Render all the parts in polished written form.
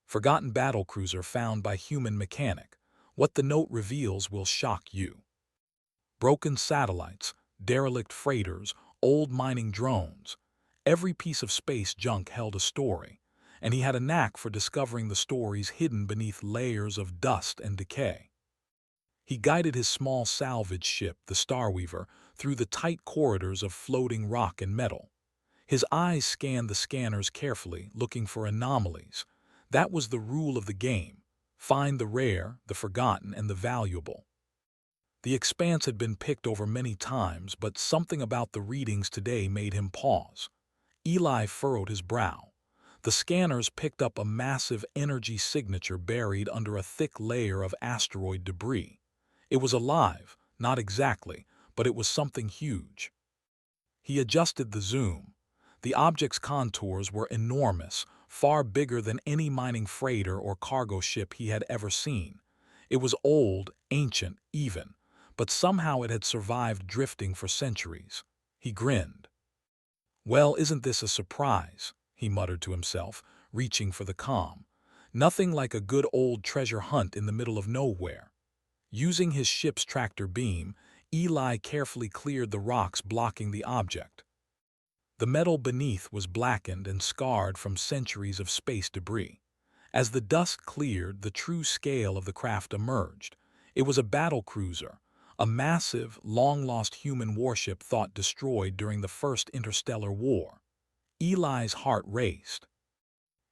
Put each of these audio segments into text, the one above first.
Forgotten battlecruiser found by human mechanic. What the note reveals will shock you. Broken satellites, derelict freighters, old mining drones. Every piece of space junk held a story, and he had a knack for discovering the stories hidden beneath layers of dust and decay. He guided his small salvage ship, the Starweaver, through the tight corridors of floating rock and metal. His eyes scanned the scanners carefully, looking for anomalies. That was the rule of the game: find the rare, the forgotten, and the valuable. The expanse had been picked over many times, but something about the readings today made him pause. Eli furrowed his brow. The scanners picked up a massive energy signature buried under a thick layer of asteroid debris. It was alive, not exactly, but it was something huge. He adjusted the zoom. The object's contours were enormous, far bigger than any mining freighter or cargo ship he had ever seen. It was old, ancient, even, but somehow it had survived drifting for centuries. He grinned. "Well, isn't this a surprise?" he muttered to himself, reaching for the comm. "Nothing like a good old treasure hunt in the middle of nowhere." Using his ship's tractor beam, Eli carefully cleared the rocks blocking the object. The metal beneath was blackened and scarred from centuries of space debris. As the dust cleared, the true scale of the craft emerged. It was a battlecruiser, a massive, long-lost human warship thought destroyed during the First Interstellar War. Eli's heart raced.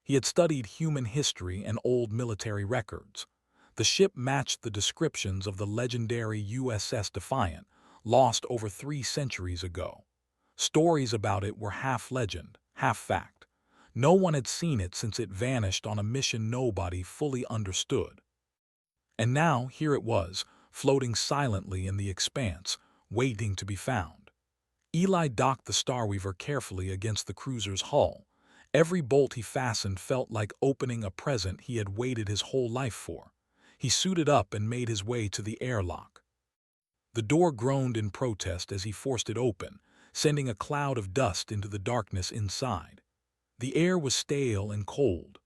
He had studied human history and old military records. The ship matched the descriptions of the legendary USS Defiant, lost over 3 centuries ago. Stories about it were half legend, half fact. No one had seen it since it vanished on a mission nobody fully understood. And now here it was, floating silently in the expanse, waiting to be found. Eli docked the Starweaver carefully against the cruiser's hull. Every bolt he fastened felt like opening a present he had waited his whole life for. He suited up and made his way to the airlock. The door groaned in protest as he forced it open, sending a cloud of dust into the darkness inside. The air was stale and cold.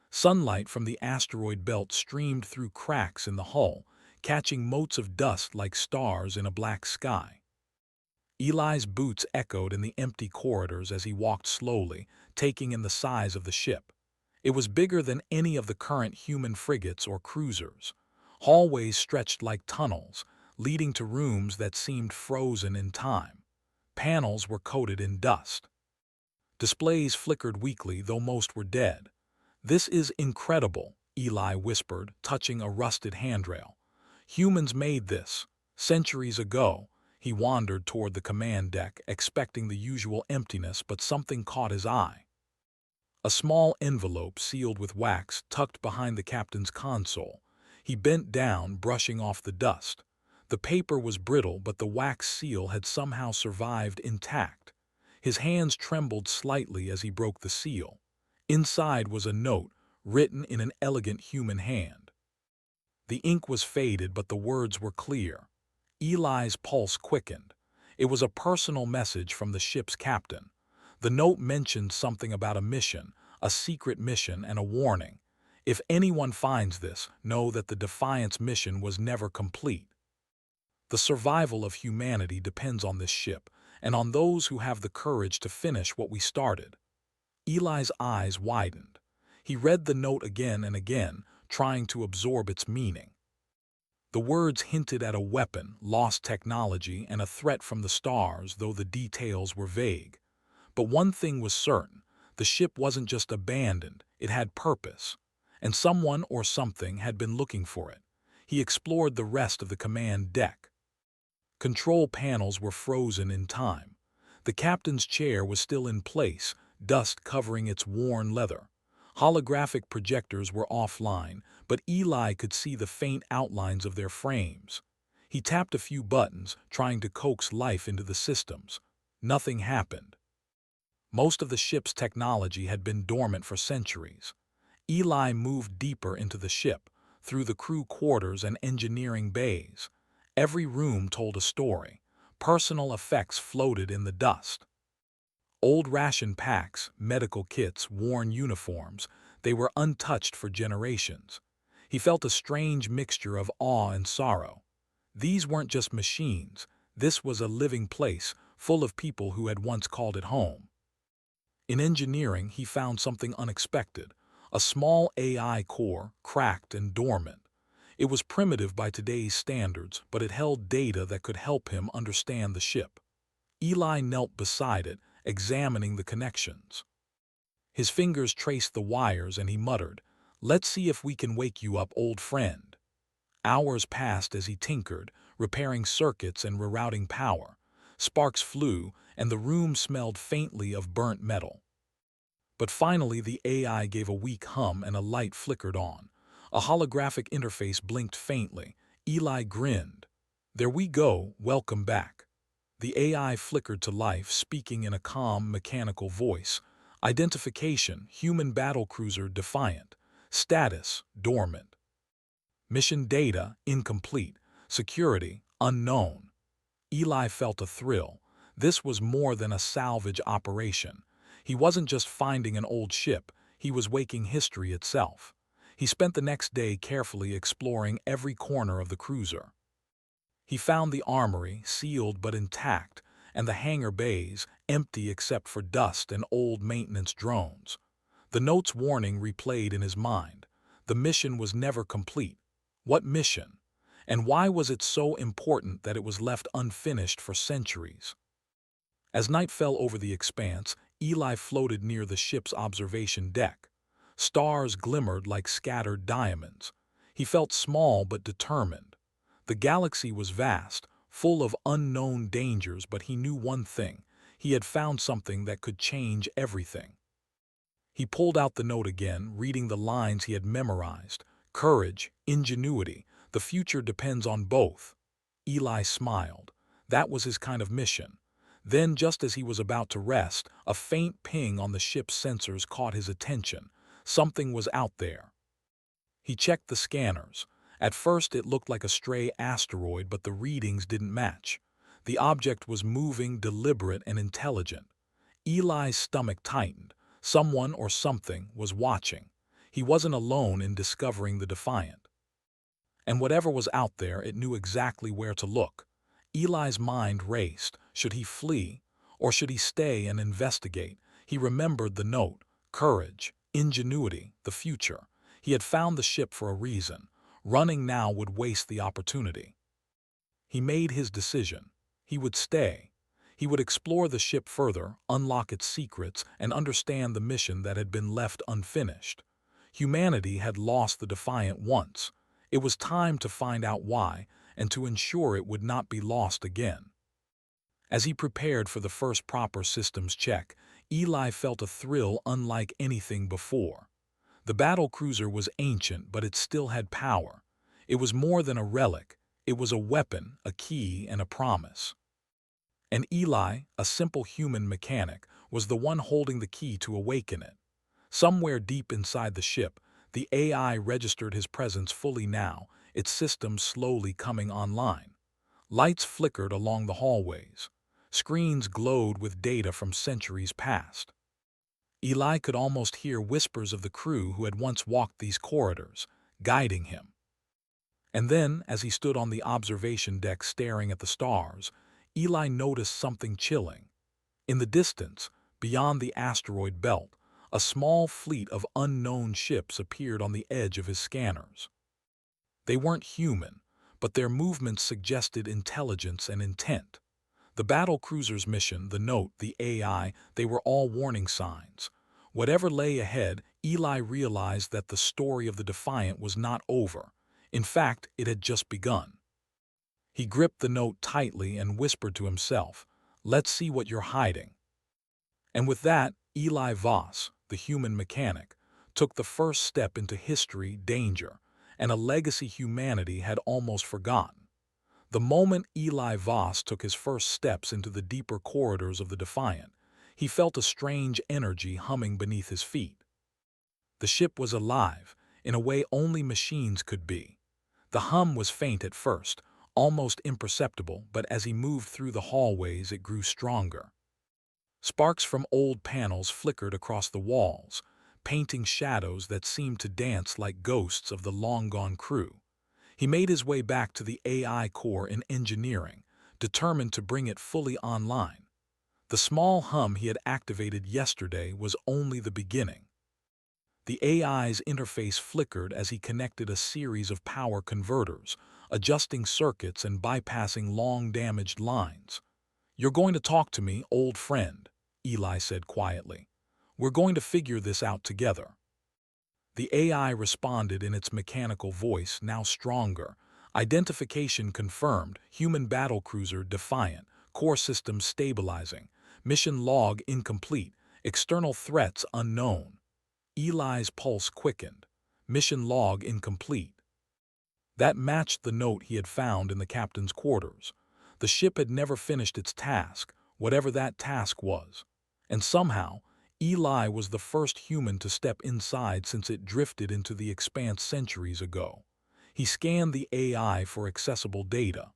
Sunlight from the asteroid belt streamed through cracks in the hull, catching motes of dust like stars in a black sky. Eli's boots echoed in the empty corridors as he walked slowly, taking in the size of the ship. It was bigger than any of the current human frigates or cruisers. Hallways stretched like tunnels, leading to rooms that seemed frozen in time. Panels were coated in dust. Displays flickered weakly, though most were dead. "This is incredible," Eli whispered, touching a rusted handrail. "Humans made this. Centuries ago." He wandered toward the command deck, expecting the usual emptiness, but something caught his eye. A small envelope sealed with wax tucked behind the captain's console. He bent down, brushing off the dust. The paper was brittle, but the wax seal had somehow survived intact. His hands trembled slightly as he broke the seal. Inside was a note, written in an elegant human hand. The ink was faded, but the words were clear. Eli's pulse quickened. It was a personal message from the ship's captain. The note mentioned something about a mission, a secret mission, and a warning. "If anyone finds this, know that the Defiant's mission was never complete. The survival of humanity depends on this ship, and on those who have the courage to finish what we started." Eli's eyes widened. He read the note again and again, trying to absorb its meaning. The words hinted at a weapon, lost technology, and a threat from the stars, though the details were vague. But one thing was certain: the ship wasn't just abandoned, it had purpose. And someone or something had been looking for it. He explored the rest of the command deck. Control panels were frozen in time. The captain's chair was still in place, dust covering its worn leather. Holographic projectors were offline, but Eli could see the faint outlines of their frames. He tapped a few buttons, trying to coax life into the systems. Nothing happened. Most of the ship's technology had been dormant for centuries. Eli moved deeper into the ship, through the crew quarters and engineering bays. Every room told a story. Personal effects floated in the dust. Old ration packs, medical kits, worn uniforms, They were untouched for generations. He felt a strange mixture of awe and sorrow. These weren't just machines. This was a living place, full of people who had once called it home. In engineering, he found something unexpected. A small AI core, cracked and dormant. It was primitive by today's standards, but it held data that could help him understand the ship. Eli knelt beside it, examining the connections. His fingers traced the wires and he muttered, "Let's see if we can wake you up, old friend." Hours passed as he tinkered, repairing circuits and rerouting power. Sparks flew, and the room smelled faintly of burnt metal. But finally the AI gave a weak hum and a light flickered on. A holographic interface blinked faintly. Eli grinned. "There we go, welcome back." The AI flickered to life, speaking in a calm, mechanical voice. Identification, human battlecruiser defiant. Status, dormant. Mission data, incomplete. Security, unknown. Eli felt a thrill. This was more than a salvage operation. He wasn't just finding an old ship, he was waking history itself. He spent the next day carefully exploring every corner of the cruiser. He found the armory, sealed but intact, and the hangar bays, empty except for dust and old maintenance drones. The note's warning replayed in his mind. The mission was never complete. What mission? And why was it so important that it was left unfinished for centuries? As night fell over the expanse, Eli floated near the ship's observation deck. Stars glimmered like scattered diamonds. He felt small but determined. The galaxy was vast, full of unknown dangers, but he knew one thing. He had found something that could change everything. He pulled out the note again, reading the lines he had memorized. Courage, ingenuity, the future depends on both. Eli smiled. That was his kind of mission. Then, just as he was about to rest, a faint ping on the ship's sensors caught his attention. Something was out there. He checked the scanners. At first it looked like a stray asteroid, but the readings didn't match. The object was moving, deliberate and intelligent. Eli's stomach tightened. Someone or something was watching. He wasn't alone in discovering the Defiant. And whatever was out there, it knew exactly where to look. Eli's mind raced. Should he flee? Or should he stay and investigate? He remembered the note. Courage, ingenuity, the future. He had found the ship for a reason. Running now would waste the opportunity. He made his decision. He would stay. He would explore the ship further, unlock its secrets, and understand the mission that had been left unfinished. Humanity had lost the Defiant once. It was time to find out why, and to ensure it would not be lost again. As he prepared for the first proper systems check, Eli felt a thrill unlike anything before. The battlecruiser was ancient, but it still had power. It was more than a relic. It was a weapon, a key, and a promise. And Eli, a simple human mechanic, was the one holding the key to awaken it. Somewhere deep inside the ship, the AI registered his presence fully now, its systems slowly coming online. Lights flickered along the hallways. Screens glowed with data from centuries past. Eli could almost hear whispers of the crew who had once walked these corridors, guiding him. And then, as he stood on the observation deck staring at the stars, Eli noticed something chilling. In the distance, beyond the asteroid belt, a small fleet of unknown ships appeared on the edge of his scanners. They weren't human, but their movements suggested intelligence and intent. The battlecruiser's mission, the note, the AI, they were all warning signs. Whatever lay ahead, Eli realized that the story of the Defiant was not over. In fact, it had just begun. He gripped the note tightly and whispered to himself, "Let's see what you're hiding." And with that, Eli Voss, the human mechanic, took the first step into history, danger, and a legacy humanity had almost forgotten. The moment Eli Voss took his first steps into the deeper corridors of the Defiant, he felt a strange energy humming beneath his feet. The ship was alive, in a way only machines could be. The hum was faint at first, almost imperceptible, but as he moved through the hallways it grew stronger. Sparks from old panels flickered across the walls. painting shadows that seemed to dance like ghosts of the long-gone crew. He made his way back to the AI core in engineering, determined to bring it fully online. The small hum he had activated yesterday was only the beginning. The AI's interface flickered as he connected a series of power converters, adjusting circuits and bypassing long-damaged lines. "You're going to talk to me, old friend," Eli said quietly. "We're going to figure this out together." The AI responded in its mechanical voice, now stronger. Identification confirmed, human battlecruiser defiant, core system stabilizing, mission log incomplete, external threats unknown. Eli's pulse quickened. Mission log incomplete. That matched the note he had found in the captain's quarters. The ship had never finished its task, whatever that task was. And somehow, Eli was the first human to step inside since it drifted into the expanse centuries ago. He scanned the AI for accessible data.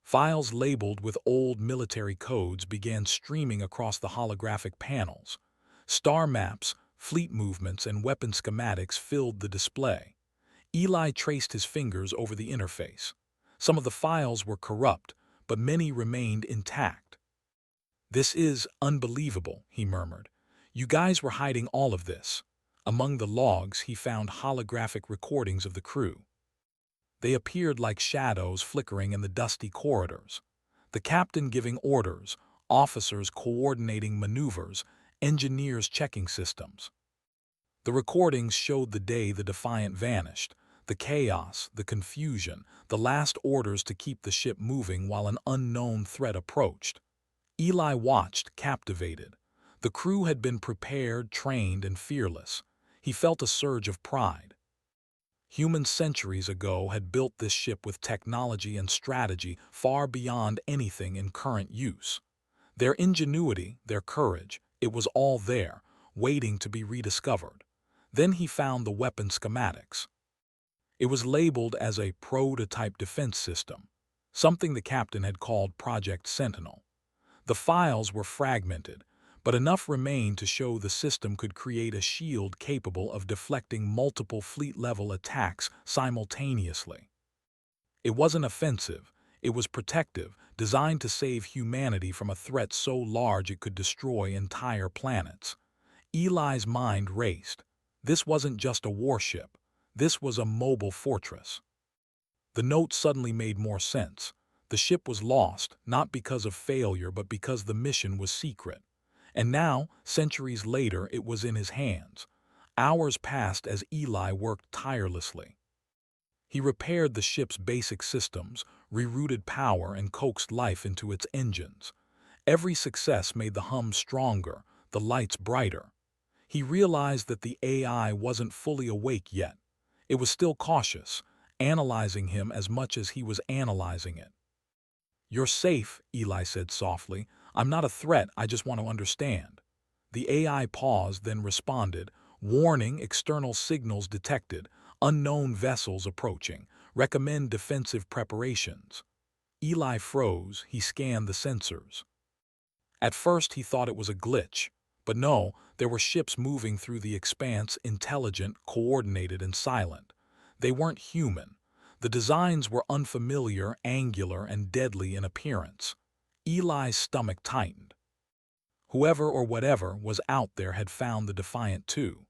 Files labeled with old military codes began streaming across the holographic panels. Star maps, fleet movements, and weapon schematics filled the display. Eli traced his fingers over the interface. Some of the files were corrupt, but many remained intact. "This is unbelievable," he murmured. "You guys were hiding all of this." Among the logs, he found holographic recordings of the crew. They appeared like shadows flickering in the dusty corridors. The captain giving orders, officers coordinating maneuvers, engineers checking systems. The recordings showed the day the Defiant vanished, the chaos, the confusion, the last orders to keep the ship moving while an unknown threat approached. Eli watched, captivated. The crew had been prepared, trained, and fearless. He felt a surge of pride. Humans centuries ago had built this ship with technology and strategy far beyond anything in current use. Their ingenuity, their courage, it was all there, waiting to be rediscovered. Then he found the weapon schematics. It was labeled as a prototype defense system, something the captain had called Project Sentinel. The files were fragmented, but enough remained to show the system could create a shield capable of deflecting multiple fleet-level attacks simultaneously. It wasn't offensive, it was protective, designed to save humanity from a threat so large it could destroy entire planets. Eli's mind raced. This wasn't just a warship. This was a mobile fortress. The note suddenly made more sense. The ship was lost, not because of failure, but because the mission was secret. And now, centuries later, it was in his hands. Hours passed as Eli worked tirelessly. He repaired the ship's basic systems, rerouted power, and coaxed life into its engines. Every success made the hum stronger, the lights brighter. He realized that the AI wasn't fully awake yet. It was still cautious, analyzing him as much as he was analyzing it. "You're safe," Eli said softly. "I'm not a threat, I just want to understand." The AI paused, then responded. "Warning, external signals detected. Unknown vessels approaching. Recommend defensive preparations." Eli froze. He scanned the sensors. At first he thought it was a glitch. But no, there were ships moving through the expanse, intelligent, coordinated, and silent. They weren't human. The designs were unfamiliar, angular, and deadly in appearance. Eli's stomach tightened. Whoever or whatever was out there had found the Defiant too.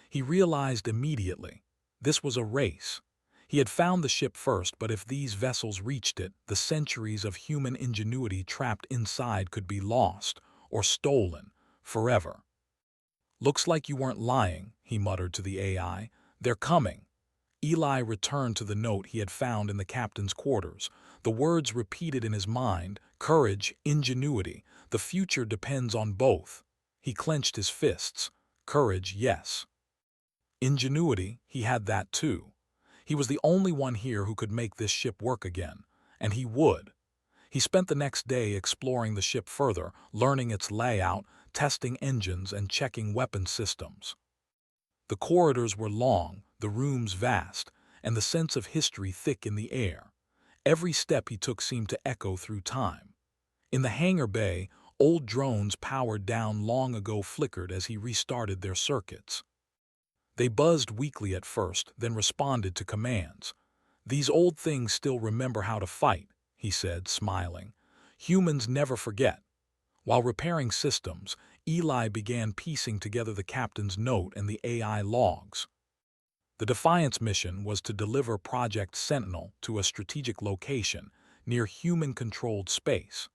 He realized immediately. This was a race. He had found the ship first, but if these vessels reached it, the centuries of human ingenuity trapped inside could be lost or stolen forever. "Looks like you weren't lying," he muttered to the AI. "They're coming." Eli returned to the note he had found in the captain's quarters. The words repeated in his mind: courage, ingenuity. The future depends on both. He clenched his fists. Courage, yes. Ingenuity, he had that too. He was the only one here who could make this ship work again. And he would. He spent the next day exploring the ship further, learning its layout, testing engines, and checking weapon systems. The corridors were long, the rooms vast, and the sense of history thick in the air. Every step he took seemed to echo through time. In the hangar bay, old drones powered down long ago flickered as he restarted their circuits. They buzzed weakly at first, then responded to commands. "These old things still remember how to fight," he said, smiling. "Humans never forget." While repairing systems, Eli began piecing together the captain's note and the AI logs. The Defiance mission was to deliver Project Sentinel to a strategic location near human-controlled space.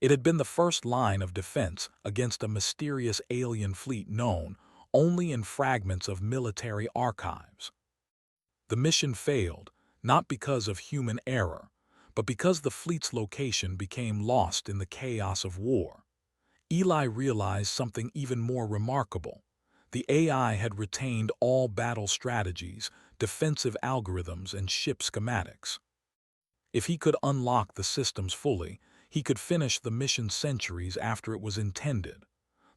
It had been the first line of defense against a mysterious alien fleet known only in fragments of military archives. The mission failed, not because of human error, but because the fleet's location became lost in the chaos of war. Eli realized something even more remarkable. The AI had retained all battle strategies, defensive algorithms, and ship schematics. If he could unlock the systems fully, he could finish the mission centuries after it was intended.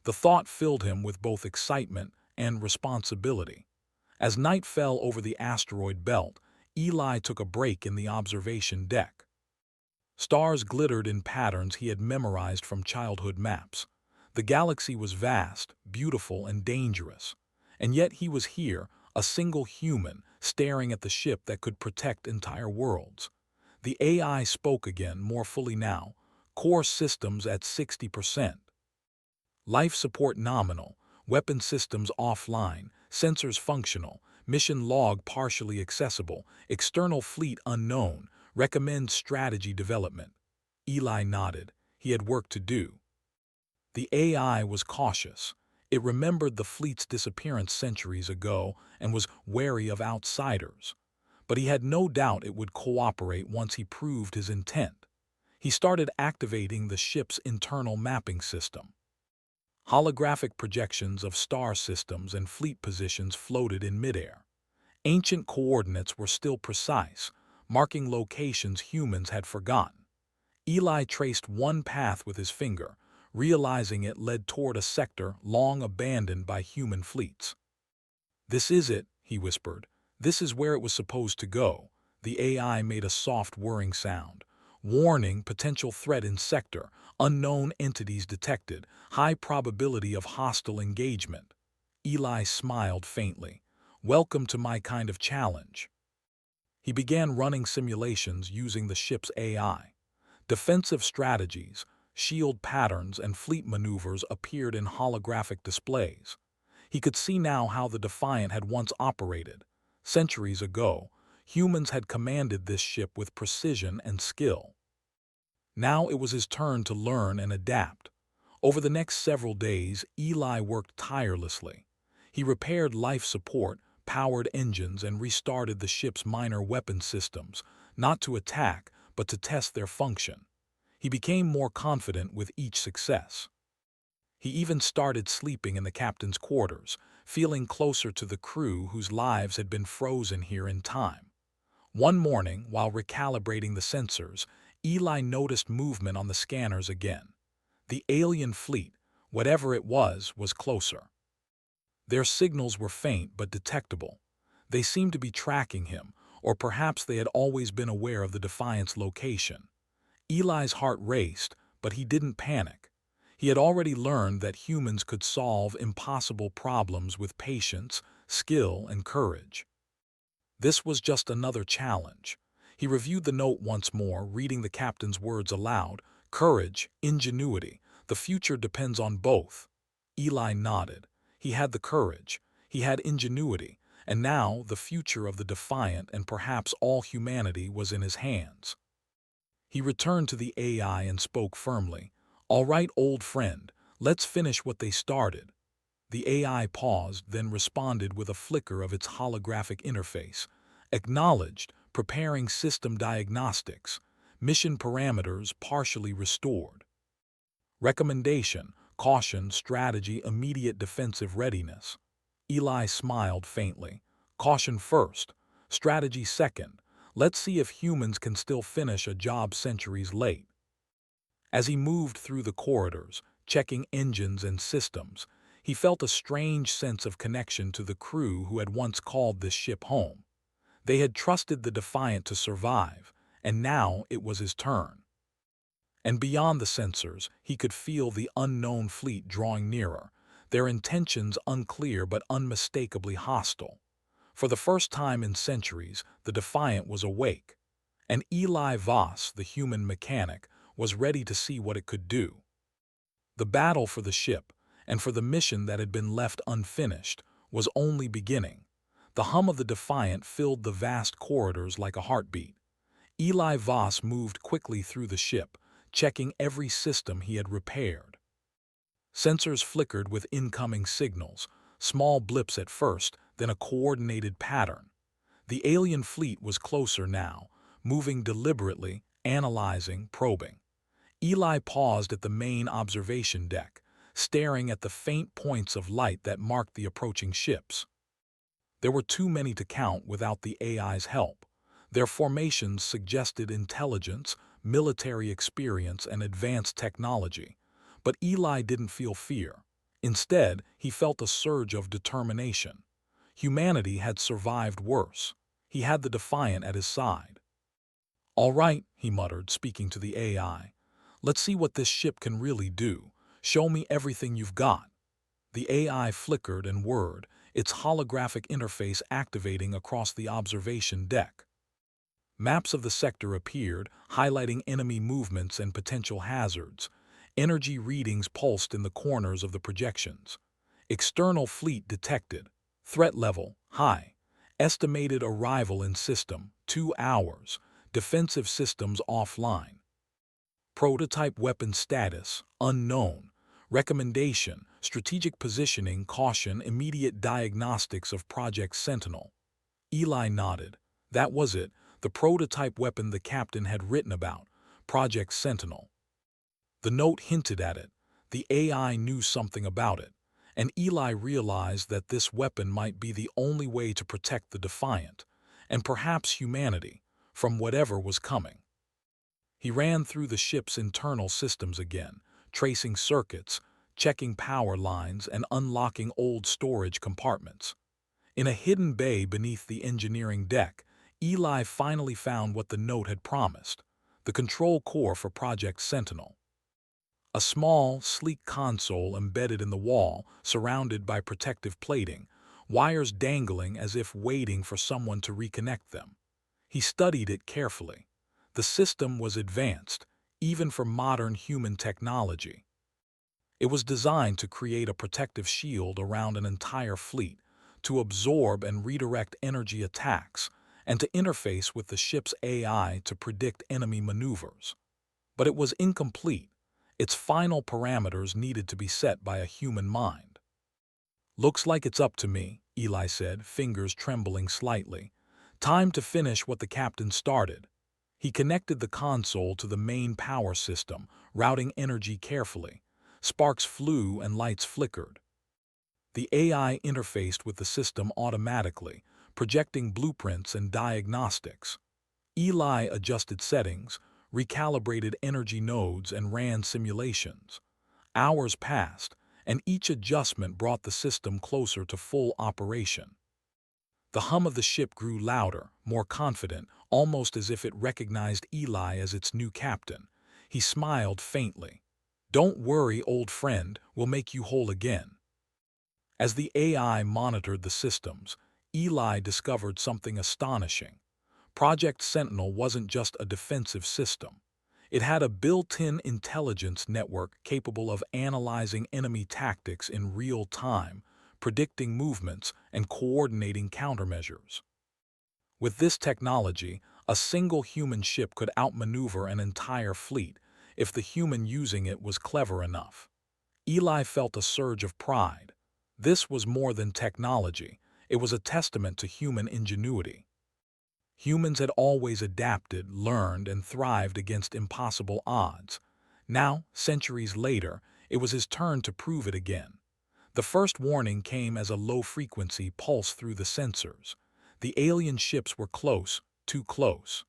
The thought filled him with both excitement and responsibility. As night fell over the asteroid belt, Eli took a break in the observation deck. Stars glittered in patterns he had memorized from childhood maps. The galaxy was vast, beautiful, and dangerous. And yet he was here, a single human, staring at the ship that could protect entire worlds. The AI spoke again, more fully now. Core systems at 60%. Life support nominal, weapon systems offline, sensors functional, mission log partially accessible, external fleet unknown, recommend strategy development. Eli nodded. He had work to do. The AI was cautious. It remembered the fleet's disappearance centuries ago and was wary of outsiders. But he had no doubt it would cooperate once he proved his intent. He started activating the ship's internal mapping system. Holographic projections of star systems and fleet positions floated in midair. Ancient coordinates were still precise, marking locations humans had forgotten. Eli traced one path with his finger, realizing it led toward a sector long abandoned by human fleets. "This is it," he whispered. "This is where it was supposed to go." The AI made a soft whirring sound. "Warning, potential threat in sector, unknown entities detected, high probability of hostile engagement." Eli smiled faintly. "Welcome to my kind of challenge." He began running simulations using the ship's AI. Defensive strategies, shield patterns, and fleet maneuvers appeared in holographic displays. He could see now how the Defiant had once operated. Centuries ago, humans had commanded this ship with precision and skill. Now it was his turn to learn and adapt. Over the next several days, Eli worked tirelessly. He repaired life support, powered engines, and restarted the ship's minor weapon systems, not to attack, but to test their function. He became more confident with each success. He even started sleeping in the captain's quarters, feeling closer to the crew whose lives had been frozen here in time. One morning, while recalibrating the sensors, Eli noticed movement on the scanners again. The alien fleet, whatever it was closer. Their signals were faint but detectable. They seemed to be tracking him, or perhaps they had always been aware of the Defiant's location. Eli's heart raced, but he didn't panic. He had already learned that humans could solve impossible problems with patience, skill, and courage. This was just another challenge. He reviewed the note once more, reading the captain's words aloud. "Courage, ingenuity. The future depends on both." Eli nodded. He had the courage. He had ingenuity. And now the future of the Defiant and perhaps all humanity was in his hands. He returned to the AI and spoke firmly. "All right, old friend, let's finish what they started." The AI paused, then responded with a flicker of its holographic interface. "Acknowledged, preparing system diagnostics. Mission parameters partially restored. Recommendation, caution, strategy, immediate defensive readiness." Eli smiled faintly. "Caution first, strategy second. Let's see if humans can still finish a job centuries late." As he moved through the corridors, checking engines and systems, he felt a strange sense of connection to the crew who had once called this ship home. They had trusted the Defiant to survive, and now it was his turn. And beyond the sensors, he could feel the unknown fleet drawing nearer. their intentions unclear but unmistakably hostile. For the first time in centuries, the Defiant was awake, and Eli Voss, the human mechanic, was ready to see what it could do. The battle for the ship, and for the mission that had been left unfinished, was only beginning. The hum of the Defiant filled the vast corridors like a heartbeat. Eli Voss moved quickly through the ship, checking every system he had repaired. Sensors flickered with incoming signals, small blips at first, then a coordinated pattern. The alien fleet was closer now, moving deliberately, analyzing, probing. Eli paused at the main observation deck, staring at the faint points of light that marked the approaching ships. There were too many to count without the AI's help. Their formations suggested intelligence, military experience, and advanced technology. But Eli didn't feel fear. Instead, he felt a surge of determination. Humanity had survived worse. He had the Defiant at his side. "All right," he muttered, speaking to the AI. "Let's see what this ship can really do. Show me everything you've got." The AI flickered and whirred, its holographic interface activating across the observation deck. Maps of the sector appeared, highlighting enemy movements and potential hazards. Energy readings pulsed in the corners of the projections. External fleet detected. Threat level, high. Estimated arrival in system, 2 hours. Defensive systems offline. Prototype weapon status, unknown. Recommendation, strategic positioning, caution, immediate diagnostics of Project Sentinel. Eli nodded. That was it, the prototype weapon the captain had written about, Project Sentinel. The note hinted at it. The AI knew something about it, and Eli realized that this weapon might be the only way to protect the Defiant, and perhaps humanity, from whatever was coming. He ran through the ship's internal systems again, tracing circuits, checking power lines, and unlocking old storage compartments. In a hidden bay beneath the engineering deck, Eli finally found what the note had promised, the control core for Project Sentinel. A small, sleek console embedded in the wall, surrounded by protective plating, wires dangling as if waiting for someone to reconnect them. He studied it carefully. The system was advanced, even for modern human technology. It was designed to create a protective shield around an entire fleet, to absorb and redirect energy attacks, and to interface with the ship's AI to predict enemy maneuvers. But it was incomplete. Its final parameters needed to be set by a human mind. "Looks like it's up to me," Eli said, fingers trembling slightly. "Time to finish what the captain started." He connected the console to the main power system, routing energy carefully. Sparks flew and lights flickered. The AI interfaced with the system automatically, projecting blueprints and diagnostics. Eli adjusted settings, recalibrated energy nodes, and ran simulations. Hours passed, and each adjustment brought the system closer to full operation. The hum of the ship grew louder, more confident, almost as if it recognized Eli as its new captain. He smiled faintly. "Don't worry, old friend, we'll make you whole again." As the AI monitored the systems, Eli discovered something astonishing. Project Sentinel wasn't just a defensive system. It had a built-in intelligence network capable of analyzing enemy tactics in real time, predicting movements, and coordinating countermeasures. With this technology, a single human ship could outmaneuver an entire fleet if the human using it was clever enough. Eli felt a surge of pride. This was more than technology. It was a testament to human ingenuity. Humans had always adapted, learned, and thrived against impossible odds. Now, centuries later, it was his turn to prove it again. The first warning came as a low-frequency pulse through the sensors. The alien ships were close, too close.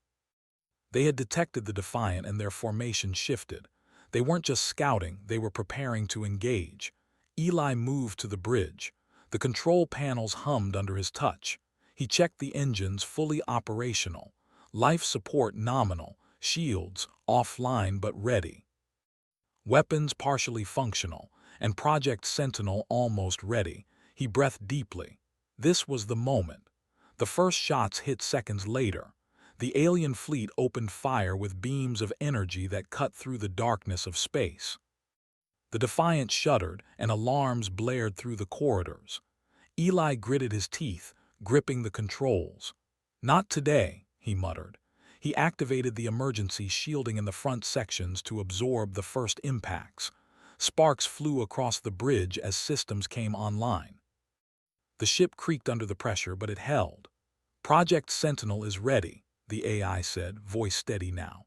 They had detected the Defiant and their formation shifted. They weren't just scouting, they were preparing to engage. Eli moved to the bridge. The control panels hummed under his touch. He checked the engines, fully operational. Life support nominal, shields offline but ready. Weapons partially functional, and Project Sentinel almost ready. He breathed deeply. This was the moment. The first shots hit seconds later. The alien fleet opened fire with beams of energy that cut through the darkness of space. The Defiant shuddered, and alarms blared through the corridors. Eli gritted his teeth, gripping the controls. "Not today," he muttered. He activated the emergency shielding in the front sections to absorb the first impacts. Sparks flew across the bridge as systems came online. The ship creaked under the pressure, but it held. "Project Sentinel is ready," the AI said, voice steady now.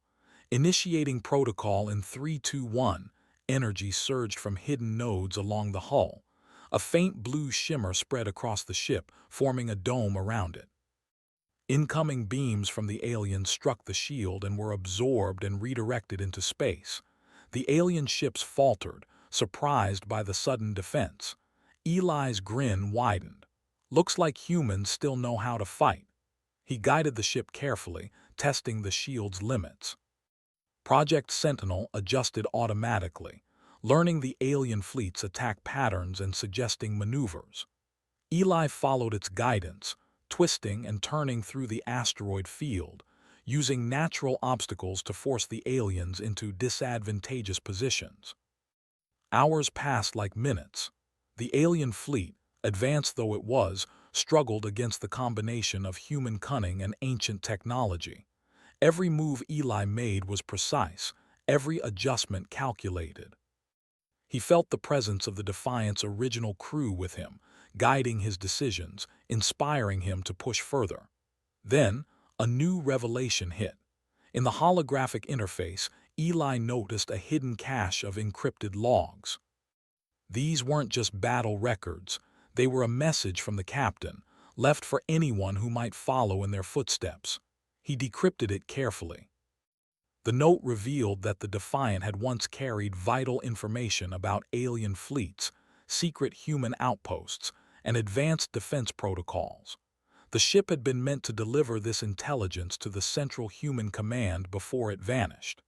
"Initiating protocol in 3, 2, 1. Energy surged from hidden nodes along the hull. A faint blue shimmer spread across the ship, forming a dome around it. Incoming beams from the aliens struck the shield and were absorbed and redirected into space. The alien ships faltered, surprised by the sudden defense. Eli's grin widened. "Looks like humans still know how to fight." He guided the ship carefully, testing the shield's limits. Project Sentinel adjusted automatically, learning the alien fleet's attack patterns and suggesting maneuvers. Eli followed its guidance, twisting and turning through the asteroid field, using natural obstacles to force the aliens into disadvantageous positions. Hours passed like minutes. The alien fleet, advanced though it was, struggled against the combination of human cunning and ancient technology. Every move Eli made was precise, every adjustment calculated. He felt the presence of the Defiant's original crew with him, guiding his decisions, inspiring him to push further. Then, a new revelation hit. In the holographic interface, Eli noticed a hidden cache of encrypted logs. These weren't just battle records, they were a message from the captain, left for anyone who might follow in their footsteps. He decrypted it carefully. The note revealed that the Defiant had once carried vital information about alien fleets, secret human outposts, and advanced defense protocols. The ship had been meant to deliver this intelligence to the Central Human Command before it vanished.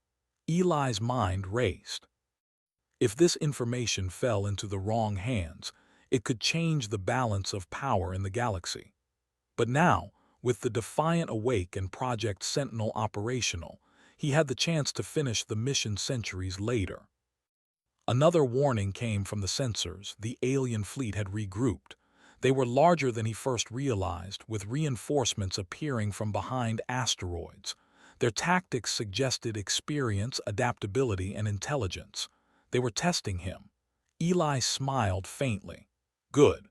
Eli's mind raced. If this information fell into the wrong hands, it could change the balance of power in the galaxy. But now, with the Defiant awake and Project Sentinel operational, he had the chance to finish the mission centuries later. Another warning came from the sensors. The alien fleet had regrouped. They were larger than he first realized, with reinforcements appearing from behind asteroids. Their tactics suggested experience, adaptability, and intelligence. They were testing him. Eli smiled faintly. "Good.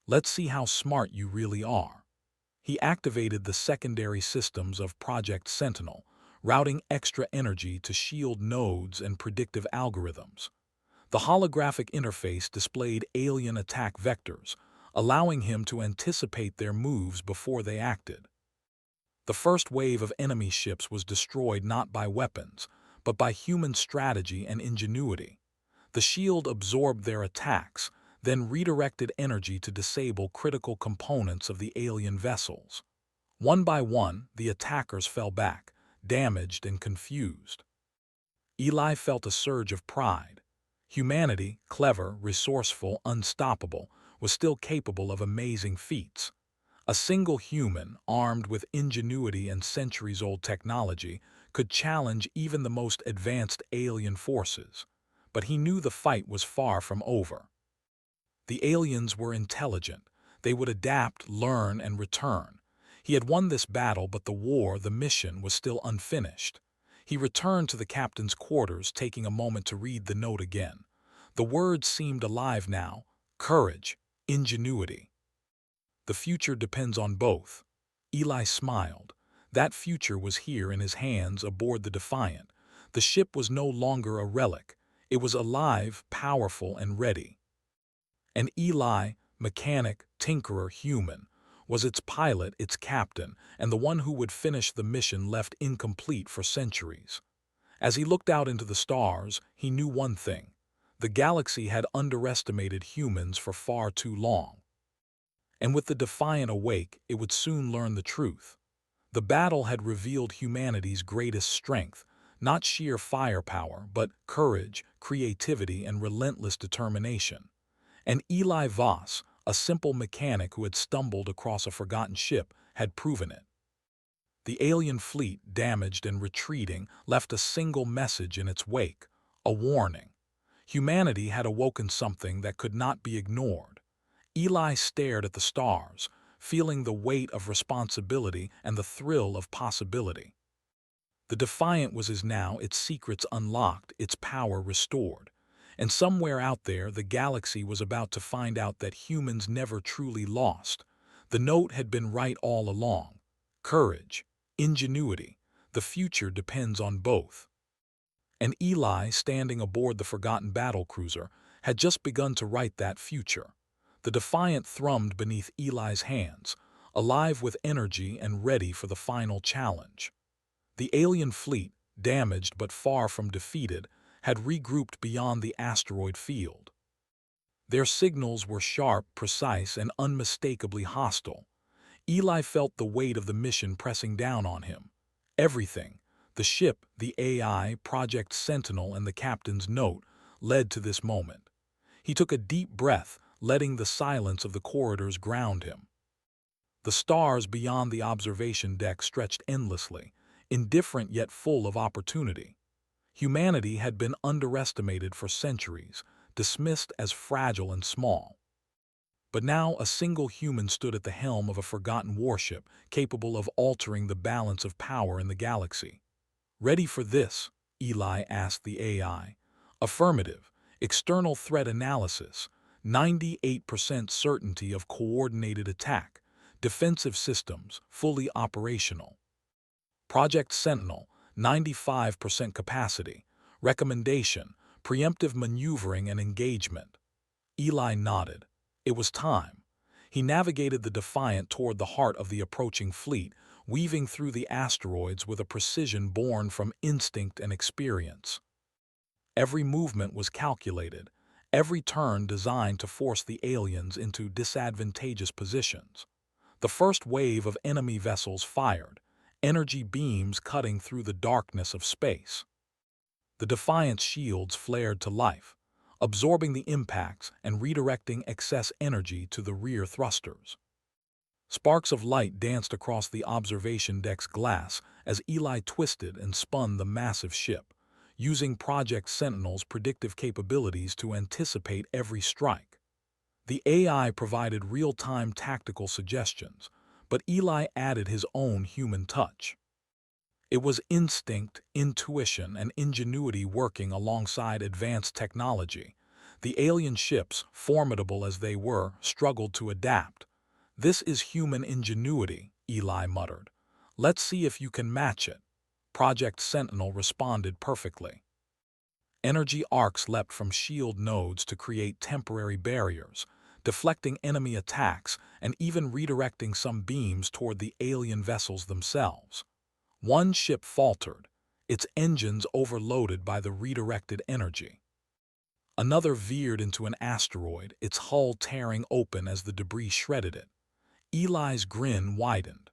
Let's see how smart you really are." He activated the secondary systems of Project Sentinel, routing extra energy to shield nodes and predictive algorithms. The holographic interface displayed alien attack vectors, allowing him to anticipate their moves before they acted. The first wave of enemy ships was destroyed not by weapons, but by human strategy and ingenuity. The shield absorbed their attacks, then redirected energy to disable critical components of the alien vessels. One by one, the attackers fell back, damaged and confused. Eli felt a surge of pride. Humanity, clever, resourceful, unstoppable, was still capable of amazing feats. A single human, armed with ingenuity and centuries-old technology, could challenge even the most advanced alien forces. But he knew the fight was far from over. The aliens were intelligent. They would adapt, learn, and return. He had won this battle, but the mission, was still unfinished. He returned to the captain's quarters, taking a moment to read the note again. The words seemed alive now: courage, ingenuity. The future depends on both. Eli smiled. That future was here in his hands aboard the Defiant. The ship was no longer a relic. It was alive, powerful, and ready. And Eli, mechanic, tinkerer, human, was its pilot, its captain, and the one who would finish the mission left incomplete for centuries. As he looked out into the stars, he knew one thing: the galaxy had underestimated humans for far too long. And with the Defiant awake, it would soon learn the truth. The battle had revealed humanity's greatest strength, Not sheer firepower, but courage, creativity, and relentless determination. And Eli Voss, a simple mechanic who had stumbled across a forgotten ship, had proven it. The alien fleet, damaged and retreating, left a single message in its wake, a warning. Humanity had awoken something that could not be ignored. Eli stared at the stars, feeling the weight of responsibility and the thrill of possibility. The Defiant was as now, its secrets unlocked, its power restored. And somewhere out there, the galaxy was about to find out that humans never truly lost. The note had been right all along. Courage, ingenuity, the future depends on both. And Eli, standing aboard the forgotten battlecruiser, had just begun to write that future. The Defiant thrummed beneath Eli's hands, alive with energy and ready for the final challenge. The alien fleet, damaged but far from defeated, had regrouped beyond the asteroid field. Their signals were sharp, precise, and unmistakably hostile. Eli felt the weight of the mission pressing down on him. Everything, the ship, the AI, Project Sentinel, and the captain's note, led to this moment. He took a deep breath, letting the silence of the corridors ground him. The stars beyond the observation deck stretched endlessly, indifferent yet full of opportunity. Humanity had been underestimated for centuries, dismissed as fragile and small. But now a single human stood at the helm of a forgotten warship, capable of altering the balance of power in the galaxy. "Ready for this?" Eli asked the AI. "Affirmative. External threat analysis. 98% certainty of coordinated attack. Defensive systems, fully operational. Project Sentinel, 95% capacity. Recommendation, preemptive maneuvering and engagement." Eli nodded. It was time. He navigated the Defiant toward the heart of the approaching fleet, weaving through the asteroids with a precision born from instinct and experience. Every movement was calculated, every turn designed to force the aliens into disadvantageous positions. The first wave of enemy vessels fired, energy beams cutting through the darkness of space. The Defiant's shields flared to life, absorbing the impacts and redirecting excess energy to the rear thrusters. Sparks of light danced across the observation deck's glass as Eli twisted and spun the massive ship, using Project Sentinel's predictive capabilities to anticipate every strike. The AI provided real-time tactical suggestions, but Eli added his own human touch. It was instinct, intuition, and ingenuity working alongside advanced technology. The alien ships, formidable as they were, struggled to adapt. "This is human ingenuity," Eli muttered. "Let's see if you can match it." Project Sentinel responded perfectly. Energy arcs leapt from shield nodes to create temporary barriers, deflecting enemy attacks and even redirecting some beams toward the alien vessels themselves. One ship faltered, its engines overloaded by the redirected energy. Another veered into an asteroid, its hull tearing open as the debris shredded it. Eli's grin widened.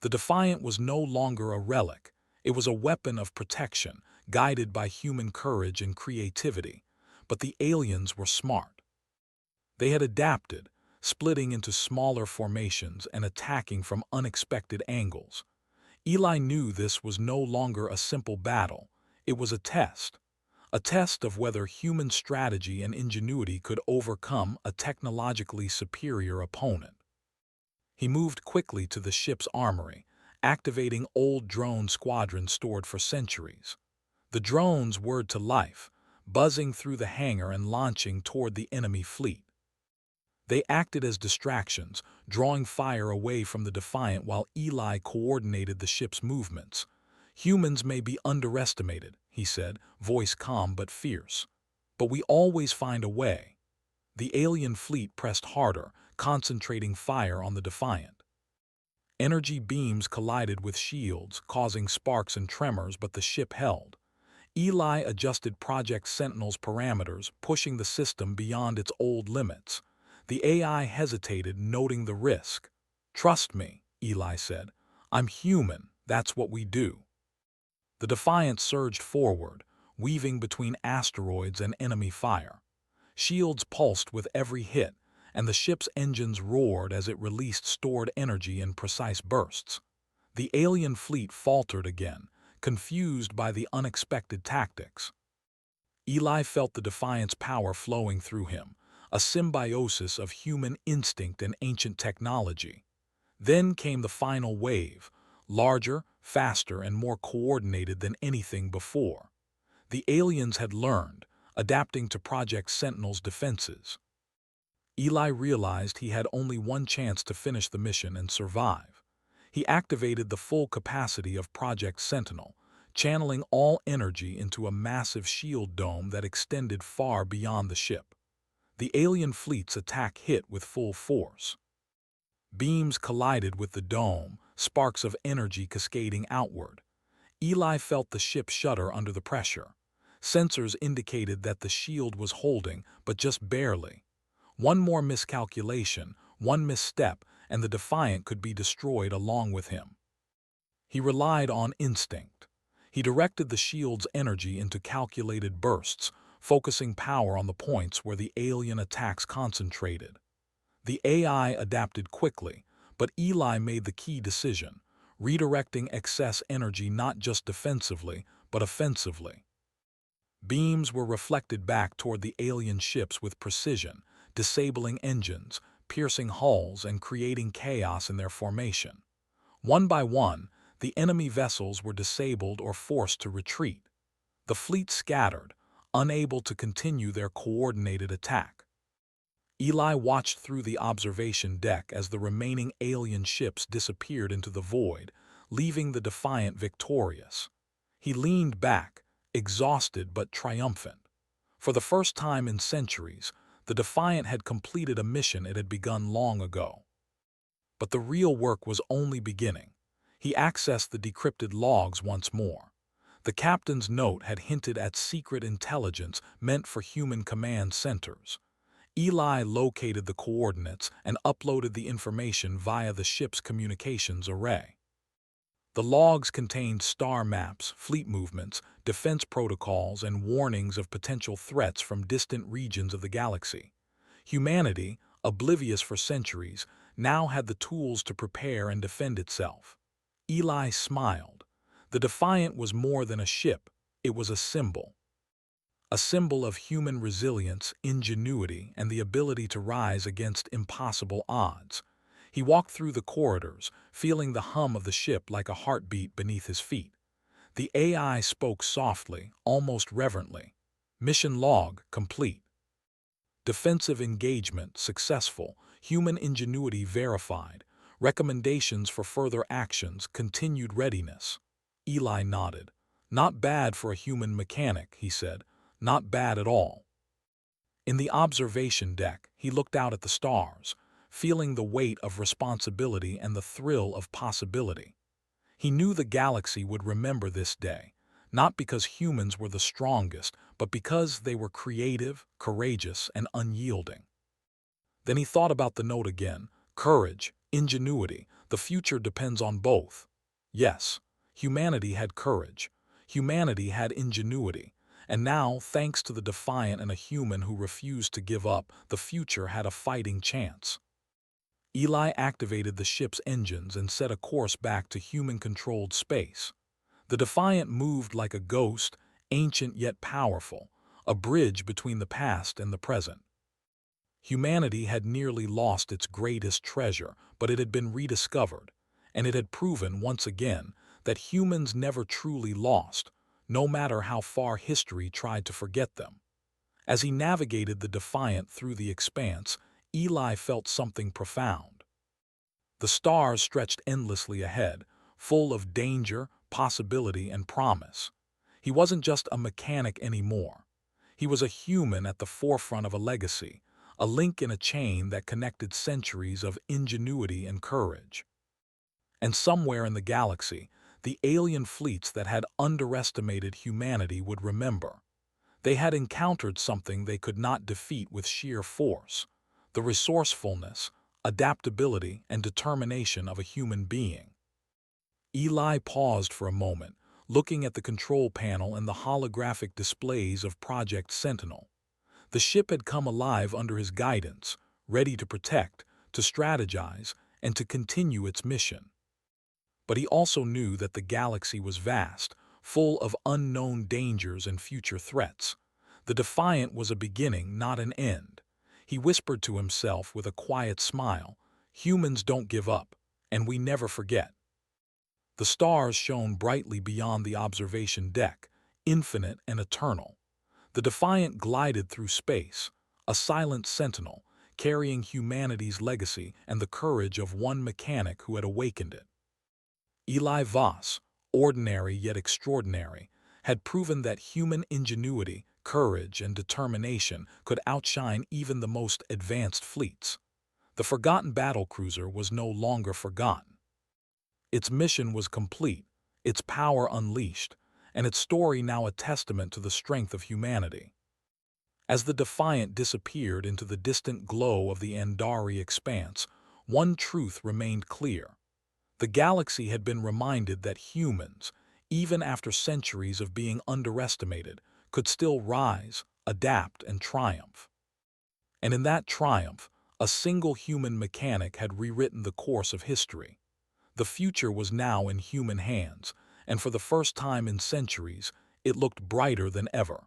The Defiant was no longer a relic. It was a weapon of protection, guided by human courage and creativity. But the aliens were smart. They had adapted, splitting into smaller formations and attacking from unexpected angles. Eli knew this was no longer a simple battle. It was a test of whether human strategy and ingenuity could overcome a technologically superior opponent. He moved quickly to the ship's armory, activating old drone squadrons stored for centuries. The drones whirred to life, buzzing through the hangar and launching toward the enemy fleet. They acted as distractions, drawing fire away from the Defiant while Eli coordinated the ship's movements. "Humans may be underestimated," he said, voice calm but fierce. "But we always find a way." The alien fleet pressed harder, concentrating fire on the Defiant. Energy beams collided with shields, causing sparks and tremors, but the ship held. Eli adjusted Project Sentinel's parameters, pushing the system beyond its old limits. The AI hesitated, noting the risk. "Trust me," Eli said. "I'm human. That's what we do." The Defiant surged forward, weaving between asteroids and enemy fire. Shields pulsed with every hit, and the ship's engines roared as it released stored energy in precise bursts. The alien fleet faltered again, confused by the unexpected tactics. Eli felt the Defiant's power flowing through him, a symbiosis of human instinct and ancient technology. Then came the final wave, larger, faster, and more coordinated than anything before. The aliens had learned, adapting to Project Sentinel's defenses. Eli realized he had only one chance to finish the mission and survive. He activated the full capacity of Project Sentinel, channeling all energy into a massive shield dome that extended far beyond the ship. The alien fleet's attack hit with full force. Beams collided with the dome, sparks of energy cascading outward. Eli felt the ship shudder under the pressure. Sensors indicated that the shield was holding, but just barely. One more miscalculation, one misstep, and the Defiant could be destroyed along with him. He relied on instinct. He directed the shield's energy into calculated bursts, focusing power on the points where the alien attacks concentrated. The AI adapted quickly, but Eli made the key decision, redirecting excess energy not just defensively, but offensively. Beams were reflected back toward the alien ships with precision, disabling engines, piercing hulls, and creating chaos in their formation. One by one, the enemy vessels were disabled or forced to retreat. The fleet scattered, unable to continue their coordinated attack. Eli watched through the observation deck as the remaining alien ships disappeared into the void, leaving the Defiant victorious. He leaned back, exhausted but triumphant. For the first time in centuries, the Defiant had completed a mission it had begun long ago. But the real work was only beginning. He accessed the decrypted logs once more. The captain's note had hinted at secret intelligence meant for human command centers. Eli located the coordinates and uploaded the information via the ship's communications array. The logs contained star maps, fleet movements, defense protocols, and warnings of potential threats from distant regions of the galaxy. Humanity, oblivious for centuries, now had the tools to prepare and defend itself. Eli smiled. The Defiant was more than a ship, it was a symbol. A symbol of human resilience, ingenuity, and the ability to rise against impossible odds. He walked through the corridors, feeling the hum of the ship like a heartbeat beneath his feet. The AI spoke softly, almost reverently. Mission log complete. Defensive engagement successful, human ingenuity verified. Recommendations for further actions, continued readiness. Eli nodded. Not bad for a human mechanic, he said. Not bad at all. In the observation deck, he looked out at the stars, feeling the weight of responsibility and the thrill of possibility. He knew the galaxy would remember this day, not because humans were the strongest, but because they were creative, courageous, and unyielding. Then he thought about the note again. Courage, ingenuity, the future depends on both. Yes, humanity had courage. Humanity had ingenuity. And now, thanks to the Defiant and a human who refused to give up, the future had a fighting chance. Eli activated the ship's engines and set a course back to human-controlled space. The Defiant moved like a ghost, ancient yet powerful, a bridge between the past and the present. Humanity had nearly lost its greatest treasure, but it had been rediscovered, and it had proven once again that humans never truly lost, no matter how far history tried to forget them. As he navigated the Defiant through the expanse, Eli felt something profound. The stars stretched endlessly ahead, full of danger, possibility, and promise. He wasn't just a mechanic anymore. He was a human at the forefront of a legacy, a link in a chain that connected centuries of ingenuity and courage. And somewhere in the galaxy, the alien fleets that had underestimated humanity would remember. They had encountered something they could not defeat with sheer force, the resourcefulness, adaptability, and determination of a human being. Eli paused for a moment, looking at the control panel and the holographic displays of Project Sentinel. The ship had come alive under his guidance, ready to protect, to strategize, and to continue its mission. But he also knew that the galaxy was vast, full of unknown dangers and future threats. The Defiant was a beginning, not an end. He whispered to himself with a quiet smile, "Humans don't give up, and we never forget." The stars shone brightly beyond the observation deck, infinite and eternal. The Defiant glided through space, a silent sentinel, carrying humanity's legacy and the courage of one mechanic who had awakened it. Eli Voss, ordinary yet extraordinary, had proven that human ingenuity, courage, and determination could outshine even the most advanced fleets. The forgotten battlecruiser was no longer forgotten. Its mission was complete, its power unleashed, and its story now a testament to the strength of humanity. As the Defiant disappeared into the distant glow of the Andari expanse, one truth remained clear. The galaxy had been reminded that humans, even after centuries of being underestimated, could still rise, adapt, and triumph. And in that triumph, a single human mechanic had rewritten the course of history. The future was now in human hands, and for the first time in centuries, it looked brighter than ever.